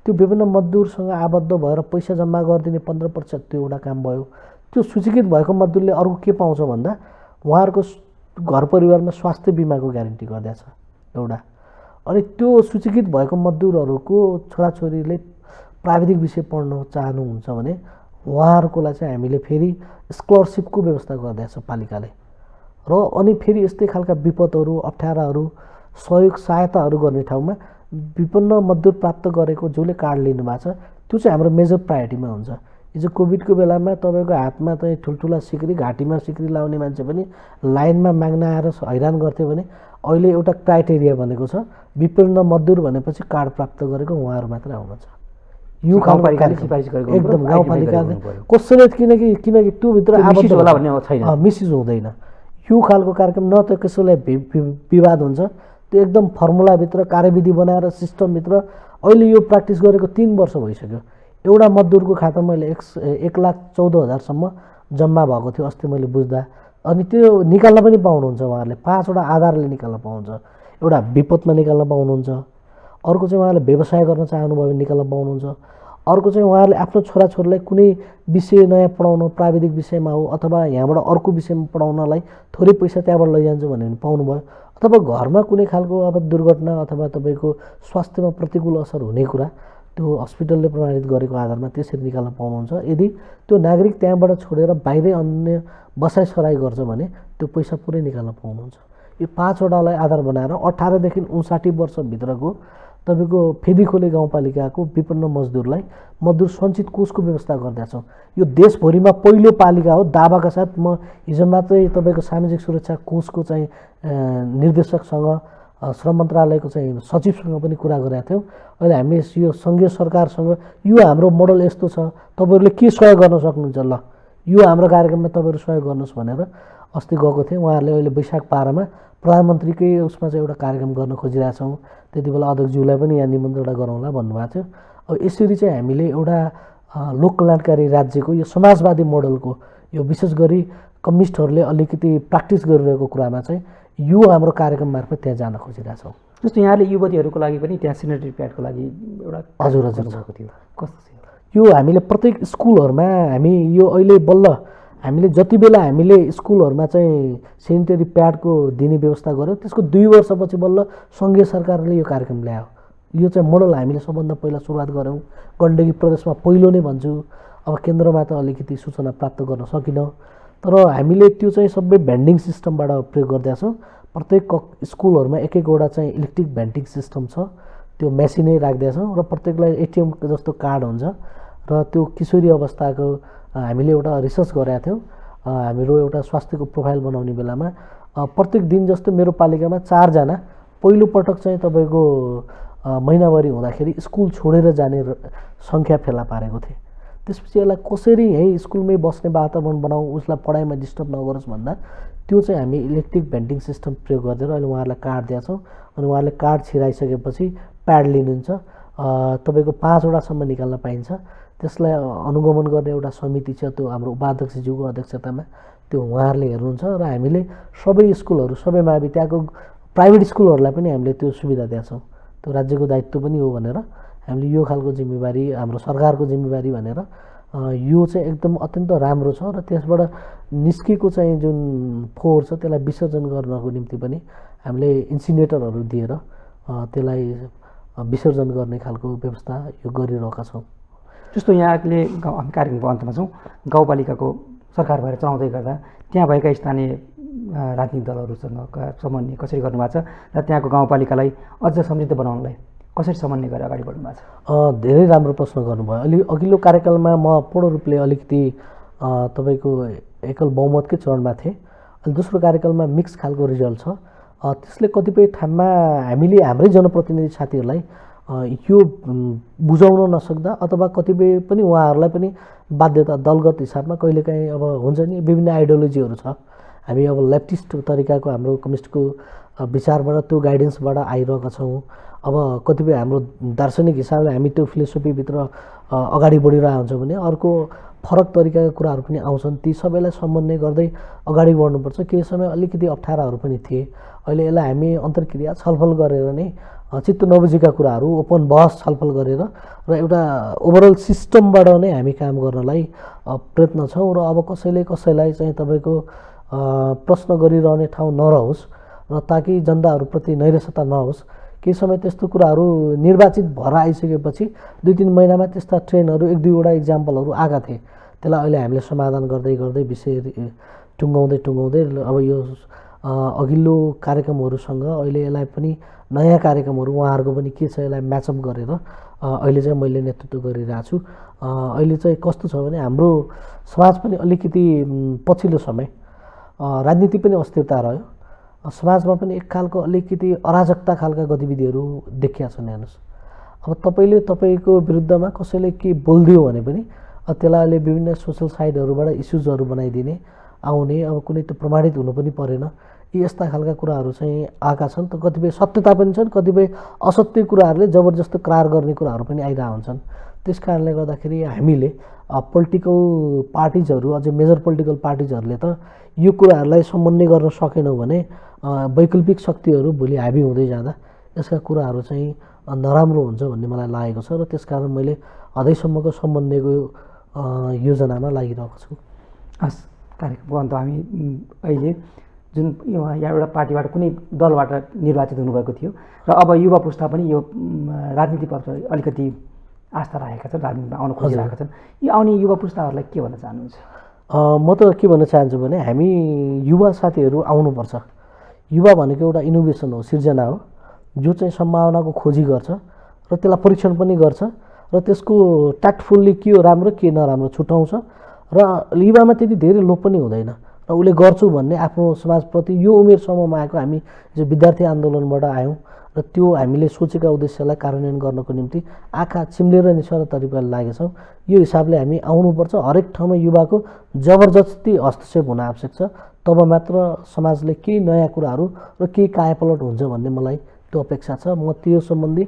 त्यो विभिन्न मजदुरसँग आबद्ध भएर पैसा जम्मा गरिदिने 15% त्यो एउटा काम भयो। त्यो सूचीकृत भएको मजदुरले अर्को के पाउँछ भन्दा उहाँहरूको घर परिवारमा स्वास्थ्य बिमाको ग्यारेन्टी गर्दैछ एउटा। अनि त्यो सूचीकृत भएको मजदुरहरूको छोराछोरीले प्राविधिक विषय पढ्न चाहनुहुन्छ भने उहाँहरूकोलाई चाहिँ हामीले फेरि स्कलरसिपको व्यवस्था गर्दैछ पालिकाले। र अनि फेरि यस्तै खालका विपदहरू, अप्ठ्याराहरू, सहयोग सहायताहरू गर्ने ठाउँमा विपन्न मजदुर प्राप्त गरेको जसले कार्ड लिनुभएको छ त्यो चाहिँ हाम्रो मेजर प्रायोरिटीमा हुन्छ। हिजो कोभिडको बेलामा तपाईँको हातमा चाहिँ ठुल्ठुला सिक्री, घाँटीमा सिक्री लाउने मान्छे पनि लाइनमा माग्न आएर हैरान गर्थ्यो भने अहिले एउटा क्राइटेरिया भनेको छ विपन्न मजदुर भनेपछि कार्ड प्राप्त गरेको उहाँहरू मात्रै आउनुहुन्छ। यो गाउँपालिकाले सिफारिस गरेको एकदम गाउँपालिकाले कसैले किनकि त्योभित्र आबद्ध होला भन्ने छैन, मिसयुज हुँदैन। यो खालको कार्यक्रम न त कसैलाई विवाद हुन्छ, त्यो एकदम फर्मुलाभित्र कार्यविधि बनाएर सिस्टमभित्र अहिले यो प्र्याक्टिस गरेको 3 वर्ष भइसक्यो। एउटा मजदुरको खाता मैले 1,14,000सम्म जम्मा भएको थियो अस्ति मैले बुझ्दा। अनि त्यो निकाल्न पनि पाउनुहुन्छ उहाँहरूले, 5वटा आधारले निकाल्न पाउनुहुन्छ। एउटा विपदमा निकाल्न पाउनुहुन्छ, अर्को चाहिँ उहाँहरूले व्यवसाय गर्न चाहनुभयो भने निकाल्न पाउनुहुन्छ, अर्को चाहिँ उहाँहरूले आफ्नो छोराछोरीलाई कुनै विषय नयाँ पढाउन, प्राविधिक विषयमा हो अथवा यहाँबाट अर्को विषयमा पढाउनलाई थोरै पैसा त्यहाँबाट लैजान्छु भने पनि पाउनुभयो, अथवा घरमा कुनै खालको अब दुर्घटना अथवा तपाईँको स्वास्थ्यमा प्रतिकूल असर हुने कुरा त्यो हस्पिटलले प्रमाणित गरेको आधारमा त्यसरी निकाल्न पाउनुहुन्छ। यदि त्यो नागरिक त्यहाँबाट छोडेर बाहिरै अन्य बसाइसराई गर्छ भने त्यो पैसा पुरै निकाल्न पाउनुहुन्छ। यो 5वटालाई आधार बनाएर 18 देखि 59 वर्षभित्रको तपाईँको फेदीखोले गाउँपालिकाको विपन्न मजदुरलाई मजदुर सञ्चित कोषको व्यवस्था गर्दैछौँ। यो देशभरिमा पहिलो पालिका हो। दावाका साथ म हिजो मात्रै तपाईँको सामाजिक सुरक्षा कोषको चाहिँ निर्देशकसँग श्रम मन्त्रालयको चाहिँ सचिवसँग पनि कुरा गरेका थियौँ। अहिले हामीले यो सङ्घीय सरकारसँग यो हाम्रो मोडल यस्तो छ, तपाईँहरूले के सहयोग गर्न सक्नुहुन्छ, ल यो हाम्रो कार्यक्रममा तपाईँहरू सहयोग गर्नुहोस् भनेर अस्ति गएको थिएँ। उहाँहरूले अहिले वैशाख 12मा प्रधानमन्त्रीकै उसमा चाहिँ एउटा कार्यक्रम गर्न खोजिरहेछौँ, त्यति बेला अध्यक्षज्यूलाई पनि यहाँ निमन्त्रणा गरौँला भन्नुभएको थियो। अब यसरी चाहिँ हामीले एउटा लोक कल्याणकारी राज्यको यो समाजवादी मोडलको यो विशेष गरी कम्युनिस्टहरूले अलिकति प्र्याक्टिस गरिरहेको कुरामा चाहिँ यो हाम्रो कार्यक्रम मार्फत त्यहाँ जान खोजिरहेछौँ। जस्तो यहाँले युवतीहरूको लागि पनि त्यहाँ सेनिटरी प्याडको लागि एउटा हजुर भएको थियो, कस्तो थियो यो? हामीले प्रत्येक स्कुलहरूमा हामी यो अहिले बल्ल हामीले जति बेला हामीले स्कुलहरूमा चाहिँ सेनिटरी प्याडको दिने व्यवस्था गऱ्यौँ, त्यसको 2 वर्षपछि बल्ल सङ्घीय सरकारले यो कार्यक्रम ल्यायो। यो चाहिँ मोडल हामीले सबभन्दा पहिला सुरुवात गऱ्यौँ। गण्डकी प्रदेशमा पहिलो नै भन्छु, अब केन्द्रमा त अलिकति सूचना प्राप्त गर्न सकिनँ, तर हामीले त्यो चाहिँ सबै भेन्डिङ सिस्टमबाट प्रयोग गर्दैछौँ। प्रत्येक स्कुलहरूमा एक एकवटा चाहिँ इलेक्ट्रिक भेन्डिङ सिस्टम छ, त्यो मेसिनै राख्दैछौँ र प्रत्येकलाई एटिएम जस्तो कार्ड हुन्छ र त्यो किशोरी अवस्थाको हामीले एउटा रिसर्च गरेका थियौँ। हाम्रो एउटा स्वास्थ्यको प्रोफाइल बनाउने बेलामा प्रत्येक दिन जस्तो मेरो पालिकामा 4 जना पहिलोपटक चाहिँ तपाईँको महिनावारी हुँदाखेरि स्कुल छोडेर जाने सङ्ख्या फेला पारेको थिएँ। त्यसपछि यसलाई कसरी यहीँ स्कुलमै बस्ने वातावरण बनाऊ, उसलाई पढाइमा डिस्टर्ब नगरोस् भन्दा त्यो चाहिँ हामी इलेक्ट्रिक भेन्डिङ सिस्टम प्रयोग गरेर अहिले उहाँहरूलाई कार्ड दिएछौँ। अनि उहाँहरूले कार्ड छिराइसकेपछि प्याड लिनुहुन्छ, तपाईँको 5 वटासम्म निकाल्न पाइन्छ। त्यसलाई अनुगमन गर्ने एउटा समिति छ, त्यो हाम्रो उपाध्यक्षज्यूको अध्यक्षतामा त्यो उहाँहरूले हेर्नुहुन्छ र हामीले सबै स्कुलहरू, सबै मावि त्यहाँको प्राइभेट स्कुलहरूलाई पनि हामीले त्यो सुविधा दिएछौँ। त्यो राज्यको दायित्व पनि हो भनेर हामीले यो खालको जिम्मेवारी हाम्रो सरकारको जिम्मेवारी भनेर यो चाहिँ एकदम अत्यन्त राम्रो छ। र त्यसबाट निस्केको चाहिँ जुन फोहोर छ त्यसलाई विसर्जन गर्नको निम्ति पनि हामीले इन्सिनेटरहरू दिएर त्यसलाई विसर्जन गर्ने खालको व्यवस्था यो गरिरहेका छौँ। जस्तो यहाँले हामी कार्यक्रमको अन्तमा छौँ, गाउँपालिकाको सरकार भएर चलाउँदै गर्दा त्यहाँ भएका स्थानीय राजनीतिक दलहरूसँग समन्वय कसरी गर्नुभएको छ र त्यहाँको गाउँपालिकालाई अझ समृद्ध बनाउनलाई कसरी समन्वय गरेर अगाडि बढ्नु भएको छ? धेरै राम्रो प्रश्न गर्नुभयो। अघिल्लो कार्यकालमा म पूर्ण रूपले अलिकति तपाईँको एकल बहुमतकै चरणमा थिएँ। अहिले दोस्रो कार्यकालमा मिक्स खालको रिजल्ट छ। त्यसले कतिपय ठाउँमा हामीले हाम्रै जनप्रतिनिधि साथीहरूलाई यो बुझाउन नसक्दा अथवा कतिपय पनि उहाँहरूलाई पनि बाध्यता दलगत हिसाबमा कहिलेकाहीँ अब हुन्छ नि, विभिन्न आइडियोलोजीहरू छ। हामी अब लेफ्टिस्ट तरिकाको हाम्रो कम्युनिस्टको विचारबाट त्यो गाइडेन्सबाट आइरहेका छौँ। अब कतिपय हाम्रो दार्शनिक हिसाबले हामी त्यो फिलोसफीभित्र अगाडि बढिरहेको हुन्छौँ भने अर्को फरक तरिकाका कुराहरू पनि आउँछन्। ती सबैलाई समन्वय गर्दै अगाडि बढ्नुपर्छ। केही समय अलिकति अप्ठ्याराहरू पनि थिए। अहिले यसलाई हामी अन्तर्क्रिया छलफल गरेर नै चित्त नबुझेका कुराहरू ओपन बहस छलफल गरेर र एउटा ओभरअल सिस्टमबाट नै हामी काम गर्नलाई प्रयत्न छौँ। र अब कसैलाई चाहिँ तपाईँको प्रश्न गरिरहने ठाउँ नरहोस् र ताकि जनताहरूप्रति नैराश्यता नहोस्। केही समय त्यस्तो कुराहरू निर्वाचित भएर आइसकेपछि 2-3 महिनामा त्यस्ता ट्रेनहरू 1-2 वटा इक्जाम्पलहरू आएका थिए। त्यसलाई अहिले हामीले समाधान गर्दै गर्दै विषय टुङ्गाउँदै अब यो अघिल्लो कार्यक्रमहरूसँग अहिले यसलाई पनि नयाँ कार्यक्रमहरू उहाँहरूको पनि के छ यसलाई म्याचअप गरेर अहिले चाहिँ मैले नेतृत्व गरिरहेको छु। अहिले चाहिँ कस्तो छ भने हाम्रो समाज पनि अलिकति पछिल्लो समय राजनीति पनि अस्थिरता रह्यो, समाजमा पनि एक खालको अलिकति अराजकता खालका गतिविधिहरू देखिया छन्। हेर्नुहोस्, अब तपाईँले तपाईँको विरुद्धमा कसैले के बोलिदियो भने पनि त्यसलाई अहिले विभिन्न सोसल साइटहरूबाट इस्युजहरू बनाइदिने आउने, अब कुनै त प्रमाणित हुनु पनि परेन। यी यस्ता खालका कुराहरू चाहिँ आएका छन्। त कतिपय सत्यता पनि छन्, कतिपय असत्य कुराहरूले जबरजस्त करार गर्ने कुराहरू पनि आइरहेका हुन्छन्। त्यस कारणले गर्दाखेरि हामीले पोलिटिकल पार्टिजहरू, अझै मेजर पोलिटिकल पार्टिजहरूले त यो कुराहरूलाई समन्वय गर्न सकेनौँ भने वैकल्पिक शक्तिहरू भोलि हाबी हुँदै जाँदा यसका कुराहरू चाहिँ नराम्रो हुन्छ भन्ने मलाई लागेको छ। र त्यसकारण मैले हदैसम्मको समन्वयको योजनामा लागिरहेको छु। हस्, कार्यक्रमको अन्त हामी अहिले जुन यहाँ एउटा पार्टीबाट कुनै दलबाट निर्वाचित हुनुभएको थियो र अब युवा पुस्ता पनि यो राजनीतिप्रति अलिकति आस्था राखेका छन्, राजनीतिमा आउन खोजिरहेका छन्। यो आउने युवा पुस्ताहरूलाई के भन्न चाहनुहुन्छ? म त के भन्न चाहन्छु भने हामी युवा साथीहरू आउनुपर्छ। युवा भनेको एउटा इनोभेसन हो, सिर्जना हो, जो चाहिँ सम्भावनाको खोजी गर्छ र त्यसलाई परीक्षण पनि गर्छ र त्यसको ट्याक्टफुल्ली के हो राम्रो के नराम्रो छुट्याउँछ र युवामा त्यति धेरै लोभ पनि हुँदैन र र उसले गर्छु भन्ने आफ्नो समाजप्रति यो उमेर समूहमा आएको हामी जो विद्यार्थी आन्दोलनबाट आयौँ र त्यो हामीले सोचेका उद्देश्यलाई कार्यान्वयन गर्नको निम्ति आँखा चिम्लेर निस्कने तरिकाले लागेछौँ। यो हिसाबले हामी आउनुपर्छ। हरेक ठाउँमा युवाको जबरजस्ती हस्तक्षेप हुन आवश्यक छ। तब मात्र समाजले केही नयाँ कुराहरू र केही कायापलट हुन्छ भन्ने मलाई त्यो अपेक्षा छ। म त्यो सम्बन्धी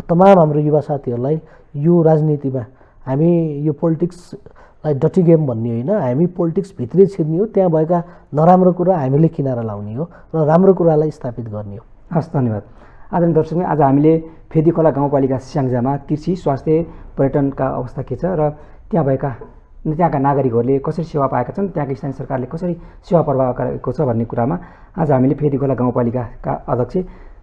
तमाम हाम्रो युवा साथीहरूलाई यो राजनीतिमा हामी यो पोलिटिक्सलाई डटी गेम भन्ने होइन, हामी पोलिटिक्स भित्रै छिर्ने हो। त्यहाँ भएका नराम्रो कुरा हामीले किनारा लाउने हो र राम्रो कुरालाई स्थापित गर्ने हो। हस्, धन्यवाद। आदरणीय दर्शक, आज हामीले फेदीखोला गाउँपालिका स्याङ्जामा कृषि, स्वास्थ्य, पर्यटनका अवस्था के छ र त्यहाँका नागरिकहरूले कसरी सेवा पाएका छन्, त्यहाँका स्थानीय सरकारले कसरी सेवा प्रवाह गरेको छ भन्ने कुरामा आज हामीले फेदीखोला गाउँपालिकाका अध्यक्ष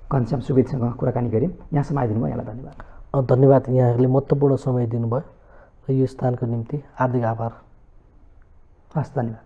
घनश्याम सुवेदीसँग कुराकानी गऱ्यौँ। यहाँसम्म आइदिनु भयो, यहाँलाई धन्यवाद। धन्यवाद। यहाँहरूले महत्त्वपूर्ण समय दिनुभयो र यो स्थानको निम्ति हार्दिक आभार। हस्, धन्यवाद।